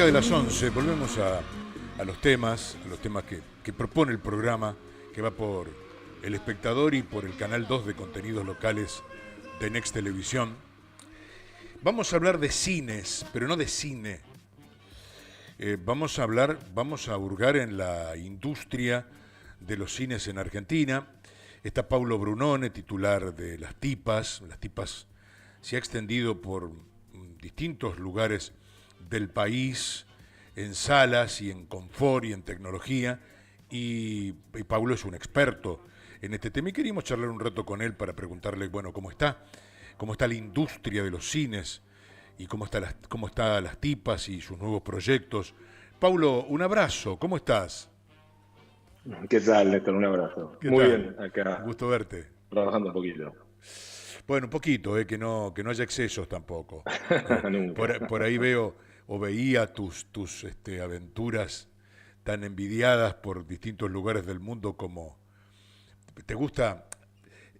Cerca de las 11 volvemos a los temas, que propone el programa, que va por El Espectador y por el Canal 2 de contenidos locales de Next Televisión. Vamos a hablar de cines, pero no de cine. Vamos a hurgar en la industria de los cines en Argentina. Está Paulo Brunone, titular de Las Tipas. Las Tipas se ha extendido por distintos lugares del país, en salas y en confort y en tecnología, y Paulo es un experto en este tema y queríamos charlar un rato con él para preguntarle, bueno, cómo está la industria de los cines y cómo está Las Tipas y sus nuevos proyectos. Paulo, un abrazo, ¿cómo estás? ¿Qué tal, Néstor? Un abrazo. ¿Qué Muy tal? bien, Un acá gusto verte. trabajando un poquito. Bueno, un poquito, que no haya excesos tampoco. Nunca. Por ahí veo o veía tus aventuras tan envidiadas por distintos lugares del mundo como te gusta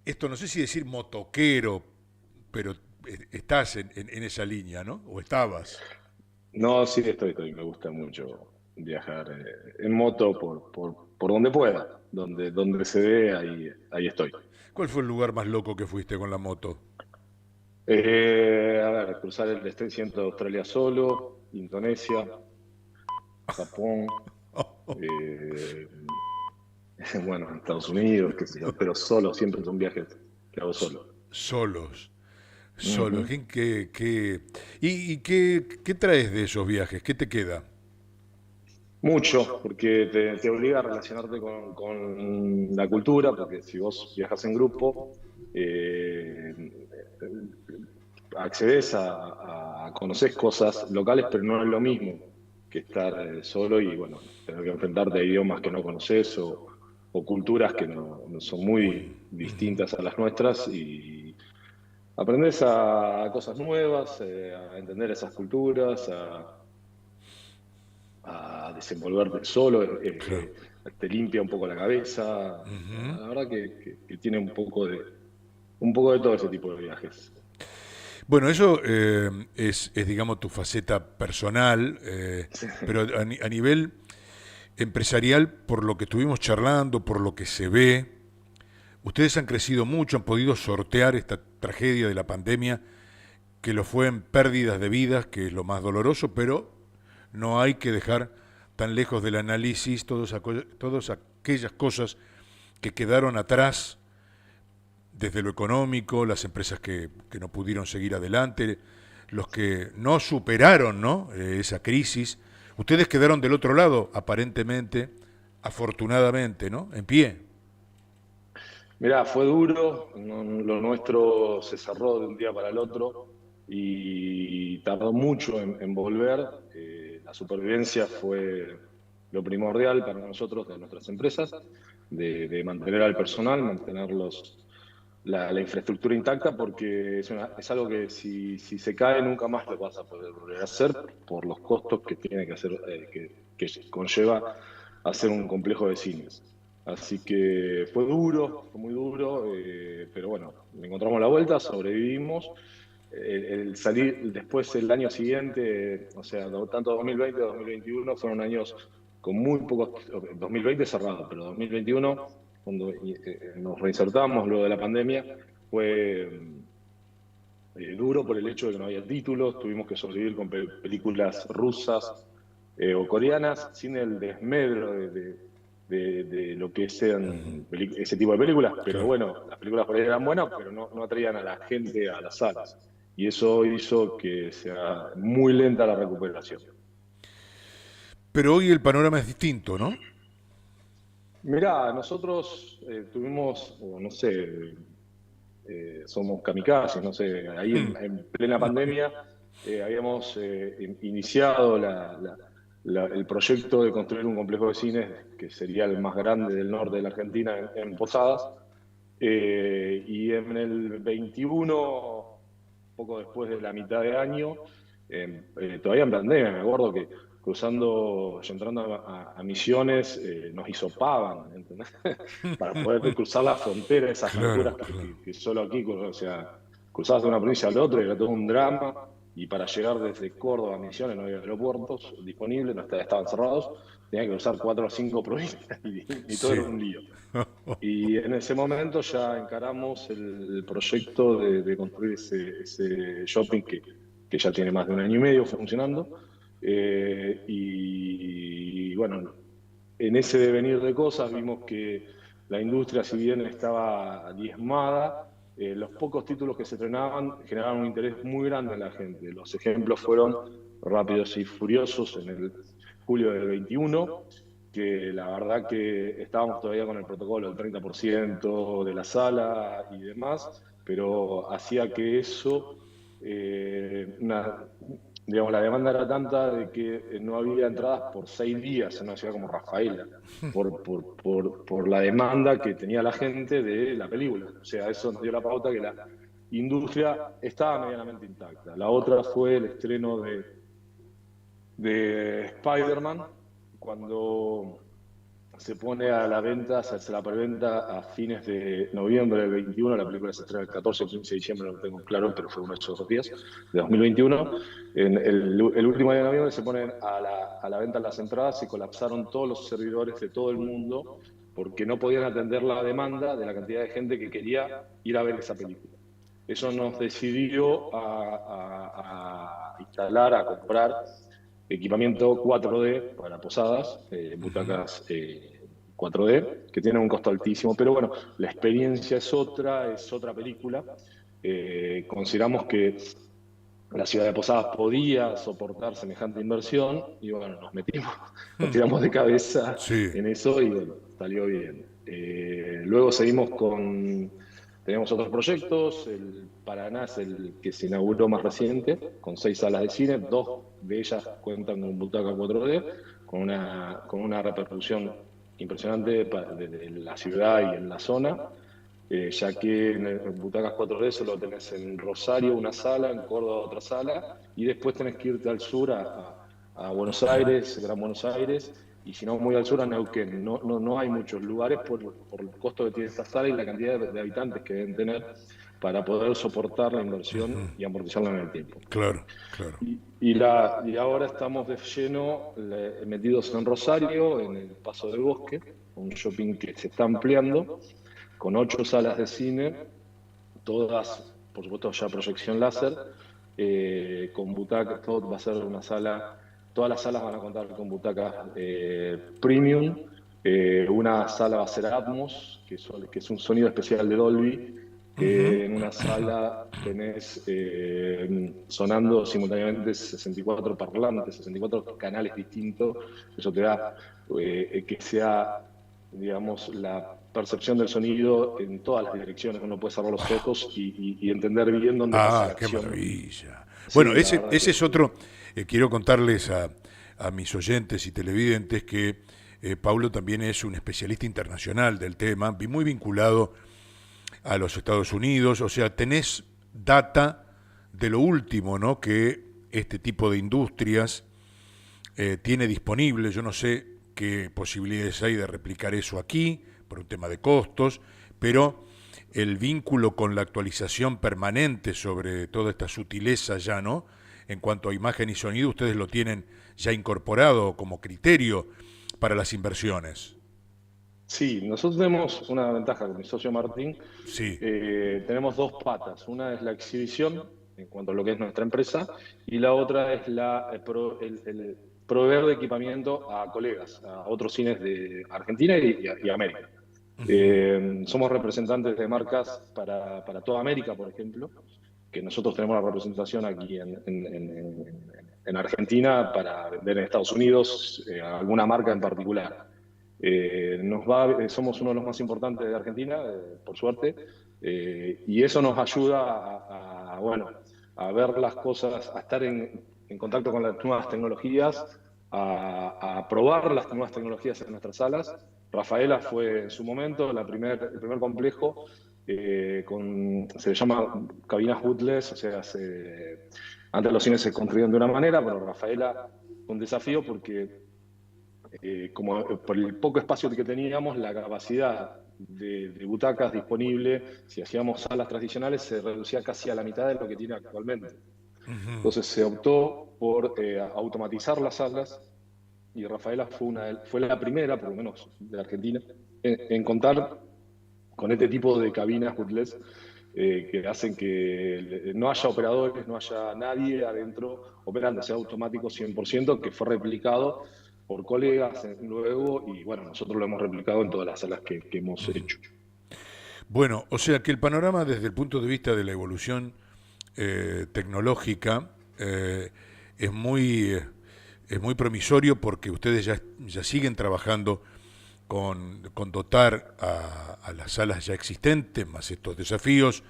esto, no sé si decir motoquero, pero estás en esa línea, ¿no? O estabas. No, sí, estoy. Me gusta mucho viajar en moto por donde pueda. Donde se ve, ahí estoy. ¿Cuál fue el lugar más loco que fuiste con la moto? A ver, cruzar el estrecho de Australia solo, Indonesia, Japón, eh, bueno, Estados Unidos, qué sé yo, pero solo, siempre son viajes que hago solo. Solos. Solos. Ujú. ¿Y qué traes de esos viajes? ¿Qué te queda? Mucho, porque te obliga a relacionarte con la cultura, porque si vos viajas en grupo, eh, accedes a conocer cosas locales, pero no es lo mismo que estar solo y, bueno, tener que enfrentarte a idiomas que no conoces o culturas que no son muy distintas a las nuestras y aprendes a cosas nuevas, a entender esas culturas, a desenvolverte solo, Claro. te limpia un poco la cabeza. Ujú. La verdad que tiene un poco de todo ese tipo de viajes. Bueno, eso es, digamos, tu faceta personal, Sí. pero a nivel empresarial, por lo que estuvimos charlando, por lo que se ve, ustedes han crecido mucho, han podido sortear esta tragedia de la pandemia, que lo fue en pérdidas de vidas, que es lo más doloroso, pero no hay que dejar tan lejos del análisis todas aquellas cosas que quedaron atrás desde lo económico, las empresas que no pudieron seguir adelante, los que no superaron, ¿no? Esa crisis. Ustedes quedaron del otro lado, aparentemente, afortunadamente, ¿no? En pie. Mirá, fue duro, lo nuestro se cerró de un día para el otro y tardó mucho en volver. La supervivencia fue lo primordial para nosotros, de nuestras empresas, de mantener al personal, la infraestructura intacta, porque es algo que si se cae nunca más lo vas a poder volver a hacer por los costos que tiene que hacer, que conlleva hacer un complejo de cines. Así que fue duro, fue muy duro, pero bueno, le encontramos la vuelta, sobrevivimos. El salir después el año siguiente, o sea, tanto 2020 como 2021 fueron años con muy pocos, 2020 cerrado, pero 2021, cuando nos reinsertamos luego de la pandemia, fue duro por el hecho de que no había títulos, tuvimos que sobrevivir con películas rusas o coreanas, sin el desmedro de lo que sean ese tipo de películas, pero Claro. bueno, las películas por ahí eran buenas, pero no atraían a la gente a las salas. Y eso hizo que sea muy lenta la recuperación. Pero hoy el panorama es distinto, ¿no? Mirá, nosotros tuvimos, o no sé, somos kamikazes, no sé, ahí en plena pandemia habíamos iniciado el proyecto de construir un complejo de cines que sería el más grande del norte de la Argentina en Posadas. Y en el 21, poco después de la mitad de año, todavía en pandemia, me acuerdo que cruzando, entrando a Misiones, nos hisopaban, ¿entendés? Para poder cruzar la frontera, esas alturas Claro, claro. que solo aquí, o sea, cruzabas de una provincia a la otra y era todo un drama. y para llegar desde Córdoba a Misiones no había aeropuertos disponibles, no estaban cerrados, tenía que usar 4 o 5 provincias y todo era Sí. un lío. Y en ese momento ya encaramos el proyecto de construir ese shopping que ya tiene más de 1 año y medio funcionando. Y bueno, en ese devenir de cosas vimos que la industria, si bien estaba diezmada, los pocos títulos que se estrenaban generaban un interés muy grande en la gente. Los ejemplos fueron Rápidos y Furiosos en el julio del 21, que la verdad que estábamos todavía con el protocolo del 30% de la sala y demás, pero hacía que eso, digamos, la demanda era tanta de que no había entradas por 6 días en una ciudad como Rafaela, por la demanda que tenía la gente de la película. O sea, eso nos dio la pauta que la industria estaba medianamente intacta. La otra fue el estreno de Spider-Man, cuando se pone a la venta, se hace la preventa a fines de noviembre del 21, la película se estrena el 14 o 15 de diciembre, no lo tengo claro, pero fue uno de esos 2 días, de 2021. En el último día de noviembre se ponen a la venta las entradas y colapsaron todos los servidores de todo el mundo porque no podían atender la demanda de la cantidad de gente que quería ir a ver esa película. Eso nos decidió a instalar, a comprar equipamiento 4D para posadas, butacas 4D, que tienen un costo altísimo, pero bueno, la experiencia es otra película. Consideramos que la ciudad de Posadas podía soportar semejante inversión y bueno, nos tiramos de cabeza Sí. en eso y bueno, salió bien. Luego seguimos tenemos otros proyectos, el Paraná es el que se inauguró más reciente, con 6 salas de cine, 2 de ellas cuentan con butaca 4D, con una repercusión impresionante de la ciudad y en la zona. Ya que en Butacas 4D solo tenés en Rosario una sala, en Córdoba otra sala, y después tenés que irte al sur a Buenos Aires, Gran Buenos Aires, y si no muy al sur a Neuquén. No hay muchos lugares por el costo que tiene esta sala y la cantidad de habitantes que deben tener para poder soportar la inversión y amortizarla en el tiempo. Claro, claro. Y ahora estamos de lleno metidos en Rosario, en el Paso del Bosque, un shopping que se está ampliando con 8 salas de cine, todas, por supuesto, ya proyección láser, con butacas, todo va a ser una sala, todas las salas van a contar con butacas premium, una sala va a ser Atmos, que es un sonido especial de Dolby, que en una sala tenés sonando simultáneamente 64 parlantes, 64 canales distintos, eso te da que sea, digamos, la percepción del sonido en todas las direcciones. Uno puede cerrar los ojos y entender bien dónde pasa la Ah, qué acción. maravilla. Bueno, Sí, la ese, verdad ese que es otro, quiero contarles a mis oyentes y televidentes que Paulo también es un especialista internacional del tema, muy vinculado a los Estados Unidos, o sea, tenés data de lo último, ¿no? Que este tipo de industrias tiene disponible. Yo no sé qué posibilidades hay de replicar eso aquí, por un tema de costos, pero el vínculo con la actualización permanente sobre toda esta sutileza ya, ¿no? En cuanto a imagen y sonido, ustedes lo tienen ya incorporado como criterio para las inversiones. sí, nosotros tenemos una ventaja con mi socio Martín. Sí. Tenemos 2 patas. Una es la exhibición, en cuanto a lo que es nuestra empresa, y la otra es el proveer de equipamiento a colegas, a otros cines de Argentina y América. Somos representantes de marcas para toda América, por ejemplo, que nosotros tenemos la representación aquí en Argentina para vender en Estados Unidos alguna marca en particular. Somos uno de los más importantes de Argentina, por suerte, y eso nos ayuda bueno, a ver las cosas, a estar en contacto con las nuevas tecnologías, a probar las nuevas tecnologías en nuestras salas. Rafaela fue en su momento el primer complejo, se le llama cabinas bootless, o sea, antes los cines se construían de una manera, pero Rafaela fue un desafío porque como por el poco espacio que teníamos, la capacidad de butacas disponible, si hacíamos salas tradicionales, se reducía casi a la mitad de lo que tiene actualmente. Ujú. Entonces se optó por automatizar las salas y Rafaela fue la primera, por lo menos de Argentina, en contar con este tipo de cabinas bootless que hacen que no haya operadores, no haya nadie adentro operando, sea automático 100%, que fue replicado por colegas luego y bueno, nosotros lo hemos replicado en todas las salas que hemos hecho. Bueno, o sea que el panorama desde el punto de vista de la evolución tecnológica es muy promisorio porque ustedes ya siguen trabajando con dotar a las salas ya existentes, más estos desafíos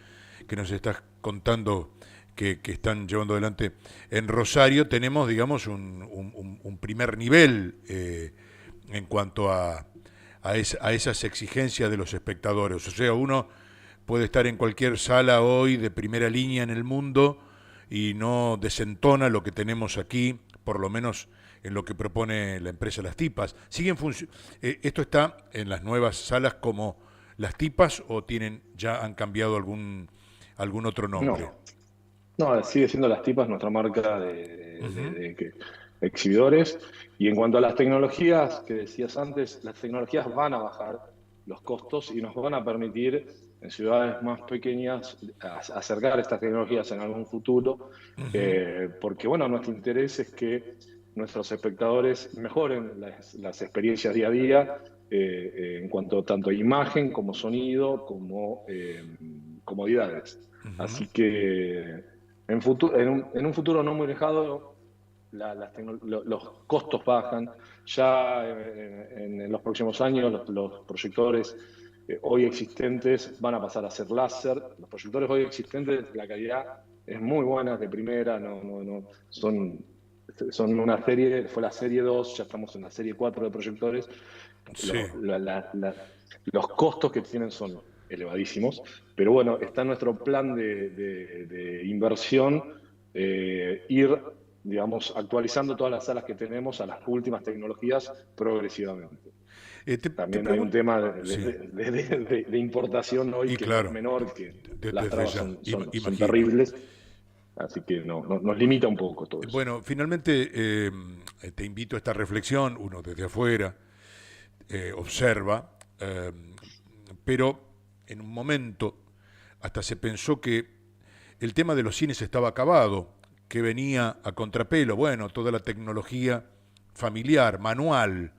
que nos estás contando que están llevando adelante en Rosario. Tenemos, digamos, un primer nivel en cuanto a esas exigencias de los espectadores. O sea, uno puede estar en cualquier sala hoy de primera línea en el mundo y no desentona lo que tenemos aquí, por lo menos en lo que propone la empresa Las Tipas. ¿Esto está en las nuevas salas como Las Tipas o ya han cambiado algún otro nombre? No, no, sigue siendo Las Tipas nuestra marca Ujú. exhibidores. Y en cuanto a las tecnologías que decías antes, las tecnologías van a bajar los costos y nos van a permitir en ciudades más pequeñas acercar estas tecnologías en algún futuro, Ujú. porque bueno, nuestro interés es que nuestros espectadores mejoren las experiencias día a día en cuanto tanto a imagen como sonido, como comodidades. Ujú. Así que en un futuro no muy lejano, los costos bajan. Ya en los próximos años los proyectores hoy existentes van a pasar a ser láser. Los proyectores hoy existentes, la calidad es muy buena, de primera, son una serie, fue la serie 2, ya estamos en la serie 4 de proyectores. Sí. Lo- la- la- la- los costos que tienen son elevadísimos, pero bueno, está en nuestro plan de inversión ir, digamos, actualizando todas las salas que tenemos a las últimas tecnologías progresivamente. Te También hay un pregunto, tema sí, de importación hoy y que no es claro, menor, que las desde trabas ya, son imagino. terribles, así que nos limita un poco todo eso. Bueno, finalmente te invito a esta reflexión, uno desde afuera observa, pero en un momento hasta se pensó que el tema de los cines estaba acabado, que venía a contrapelo, bueno, toda la tecnología familiar, manual,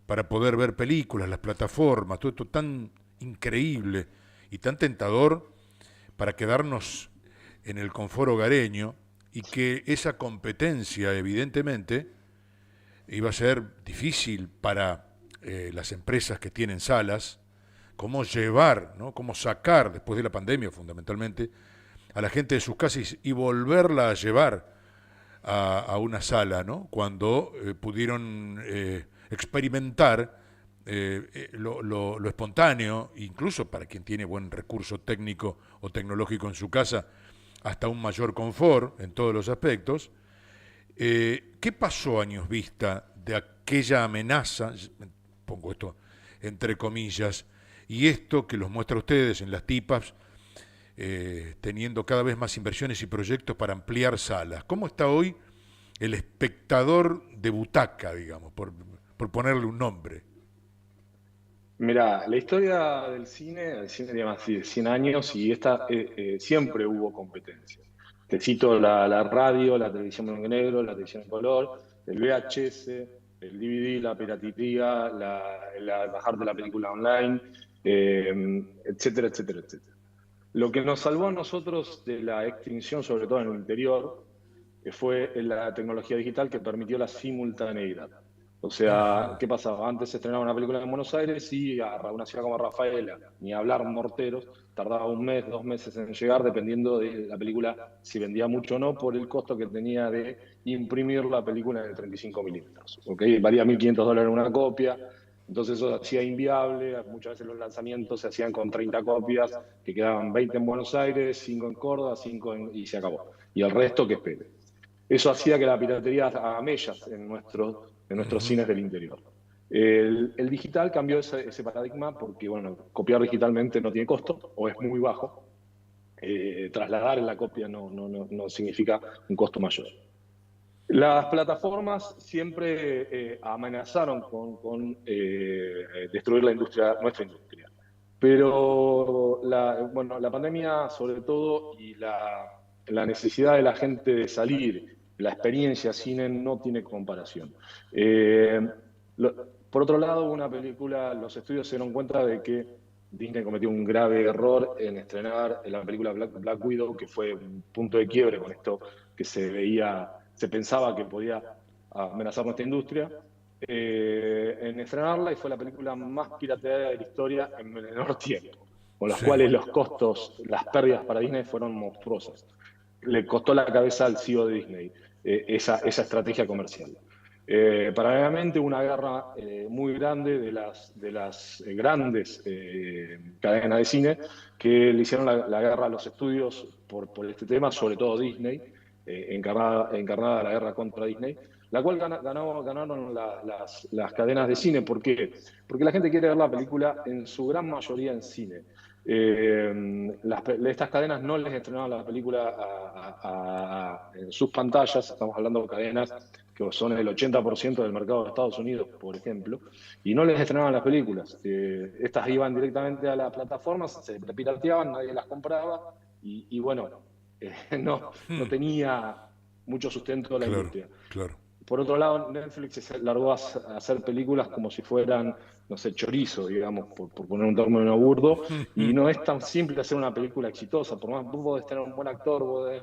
para poder ver películas, las plataformas, todo esto tan increíble y tan tentador para quedarnos en el confort hogareño y que esa competencia evidentemente iba a ser difícil para las empresas que tienen salas, cómo llevar, ¿no? Cómo sacar después de la pandemia fundamentalmente a la gente de sus casas y volverla a llevar a una sala, ¿no? Cuando pudieron experimentar lo espontáneo, incluso para quien tiene buen recurso técnico o tecnológico en su casa, hasta un mayor confort en todos los aspectos. ¿Qué pasó años vista de aquella amenaza, pongo esto entre comillas, y esto que los muestra a ustedes en las tipas, teniendo cada vez más inversiones y proyectos para ampliar salas? ¿Cómo está hoy el espectador de butaca, digamos, por ponerle un nombre? Mira, la historia del cine, el cine tiene más de 100 años y siempre hubo competencia. Te cito la radio, la televisión en blanco y negro, la televisión en color, el VHS, el DVD, la piratería, bajarte la película online, etcétera, etcétera, etcétera. Lo que nos salvó a nosotros de la extinción, sobre todo en el interior, fue la tecnología digital que permitió la simultaneidad. O sea, ¿qué pasaba? Antes se estrenaba una película en Buenos Aires y a una ciudad como Rafaela, ni hablar Morteros, tardaba un mes, 2 meses en llegar, dependiendo de la película, si vendía mucho o no, por el costo que tenía de imprimir la película en 35 milímetros. ¿Okay? Valía $1.500 una copia, entonces eso hacía inviable, muchas veces los lanzamientos se hacían con 30 copias, que quedaban 20 en Buenos Aires, 5 en Córdoba, y se acabó. Y el resto que espere. Eso hacía que la piratería haga mellas en nuestros Ujú. cines del interior. El digital cambió ese paradigma porque, bueno, copiar digitalmente no tiene costo o es muy bajo. trasladar la copia no significa un costo mayor. Las plataformas siempre amenazaron con destruir nuestra industria. Pero la pandemia, sobre todo, y la necesidad de la gente de salir, la experiencia cine no tiene comparación. Por otro lado, una película, los estudios se dieron cuenta de que Disney cometió un grave error en estrenar la película Black Widow, que fue un punto de quiebre con esto que se pensaba que podía amenazar nuestra industria, en estrenarla, y fue la película más pirateada de la historia en menor tiempo, con los cuales los costos, las pérdidas para Disney fueron monstruosas. Le costó la cabeza al CEO de Disney esa estrategia comercial. Paralelamente, una guerra muy grande de las grandes cadenas de cine que le hicieron la guerra a los estudios por este tema, sobre todo Disney, encarnada la guerra contra Disney, la cual ganaron las cadenas de cine. ¿Por qué? Porque la gente quiere ver la película en su gran mayoría en cine. Estas cadenas no les estrenaban la película en sus pantallas. Estamos hablando de cadenas que son el 80% del mercado de Estados Unidos, por ejemplo, y no les estrenaban las películas. Estas iban directamente a las plataformas, se pirateaban, nadie las compraba, y bueno, no tenía mucho sustento la industria. Claro. Por otro lado, Netflix se largó a hacer películas como si fueran, no sé, chorizo, digamos, por poner un término burdo, y no es tan simple hacer una película exitosa. Por más, vos podés tener un buen actor, vos podés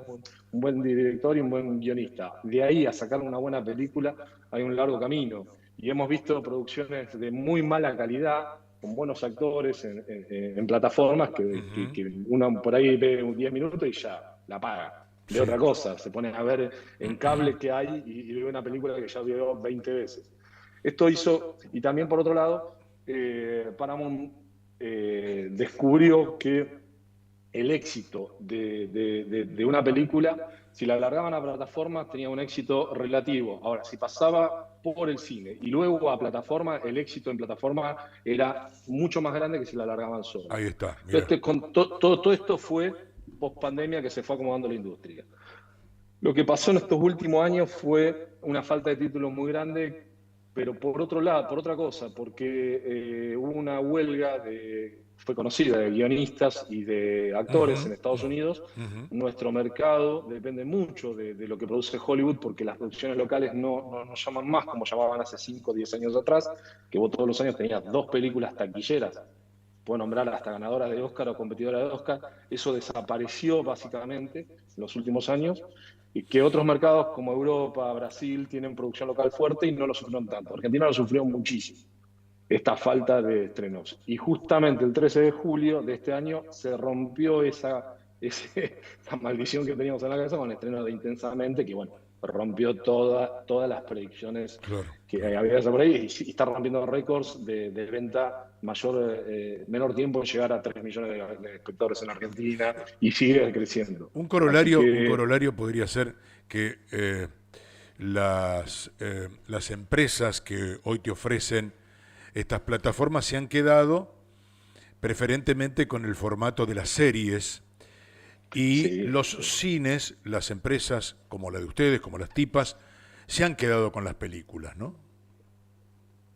un buen director y un buen guionista. De ahí a sacar una buena película hay un largo camino. Y hemos visto producciones de muy mala calidad, con buenos actores en plataformas que uno por ahí ve 10 minutos y ya la paga. De otra cosa, se pone a ver en cable que hay y ve una película que ya vio 20 veces. Esto hizo, y también por otro lado, Paramount descubrió que el éxito de una película, si la alargaban a plataformas, tenía un éxito relativo. Ahora, si pasaba por el cine y luego a plataforma, el éxito en plataforma era mucho más grande que si la alargaban sola. Ahí está. Entonces, todo esto fue post-pandemia que se fue acomodando la industria. Lo que pasó en estos últimos años fue una falta de títulos muy grande, pero por otro lado, por otra cosa, porque hubo una huelga fue conocida, de guionistas y de actores en Estados Unidos. Nuestro mercado depende mucho de lo que produce Hollywood, porque las producciones locales no llaman más como llamaban hace 5 o 10 años atrás, que vos todos los años tenías 2 películas taquilleras. Puedo nombrar hasta ganadoras de Oscar o competidoras de Oscar. Eso desapareció básicamente en los últimos años, y que otros mercados como Europa, Brasil, tienen producción local fuerte y no lo sufrieron tanto. Argentina lo sufrió muchísimo, esta falta de estrenos. Y justamente el 13 de julio de este año se rompió esa maldición que teníamos en la cabeza con el estreno de Intensamente, que bueno, rompió todas las predicciones que había por ahí, y está rompiendo récords de venta menor tiempo en llegar a 3 millones de espectadores en Argentina, y sigue creciendo. Un corolario podría ser que las empresas que hoy te ofrecen estas plataformas se han quedado preferentemente con el formato de las series, y los cines, las empresas como la de ustedes, como las tipas, se han quedado con las películas, ¿no?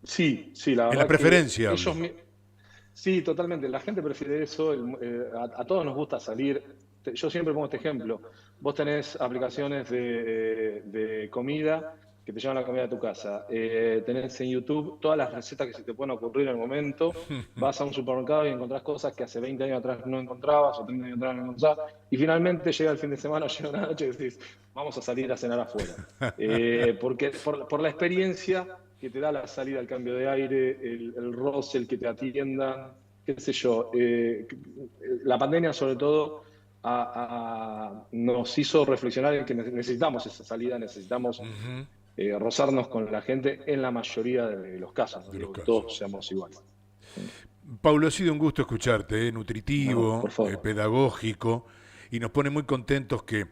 Sí, la verdad. En la preferencia. Sí, totalmente. La gente prefiere eso. A todos nos gusta salir. Yo siempre pongo este ejemplo. Vos tenés aplicaciones de comida que te llevan la comida a tu casa. Tenés en YouTube todas las recetas que se te pueden ocurrir en el momento. Vas a un supermercado y encontrás cosas que hace 20 años atrás no encontrabas, o 30 años atrás no encontrabas. Y finalmente llega el fin de semana, llega una noche y decís, vamos a salir a cenar afuera. Porque por la experiencia que te da la salida, el cambio de aire, el roce, el que te atiendan, qué sé yo. La pandemia, sobre todo, nos hizo reflexionar en que necesitamos esa salida, necesitamos rozarnos con la gente en la mayoría de los casos, ¿no? Que todos seamos iguales. Paulo, ha sido un gusto escucharte, nutritivo, pedagógico, y nos pone muy contentos que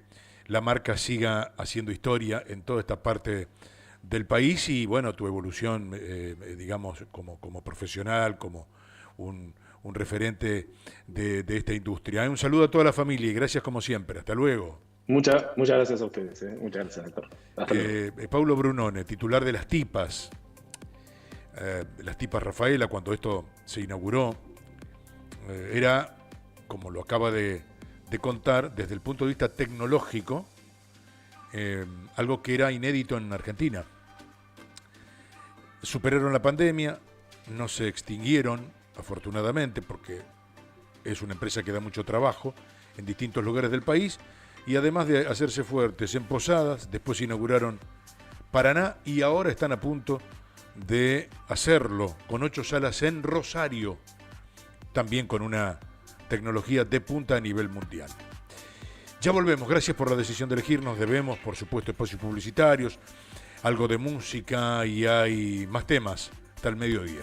la marca siga haciendo historia en toda esta parte del país, y bueno, tu evolución, digamos, como profesional, como un un referente de esta industria. Un saludo a toda la familia y gracias como siempre. Hasta luego. Muchas gracias a ustedes. Muchas gracias, Héctor. Hasta luego. Paulo Brunone, titular de Las Tipas. Las Tipas Rafaela, cuando esto se inauguró, era, como lo acaba de contar, desde el punto de vista tecnológico, algo que era inédito en Argentina. Superaron la pandemia, no se extinguieron, afortunadamente, porque es una empresa que da mucho trabajo en distintos lugares del país, y además de hacerse fuertes en Posadas, después inauguraron Paraná y ahora están a punto de hacerlo con 8 salas en Rosario, también con una tecnología de punta a nivel mundial. Ya volvemos, gracias por la decisión de elegirnos, debemos, por supuesto, espacios publicitarios, algo de música y hay más temas hasta el mediodía.